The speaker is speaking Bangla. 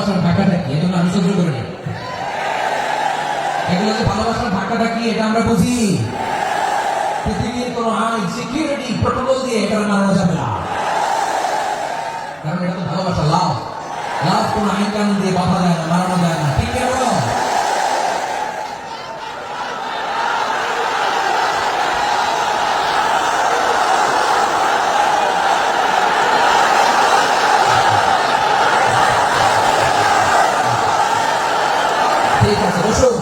ভালোবাসার ধাক্কাটা কি, এজন্য আমি সহ্য করি না। এগুলো যে ভালোবাসার ধাক্কাটা কি এটা আমরা বুঝি। পৃথিবীর কোন আইন সিকিউরিটি প্রোটোকল দিয়ে এটা মানানো যাবে না, কারণ এটা তো ভালোবাসা, লাভ। লাভ কোন আইন কানুন দিয়ে বাধা যায় না, মানানো যায় না, ঠিক কেন? ঠিক আছে, বসুন।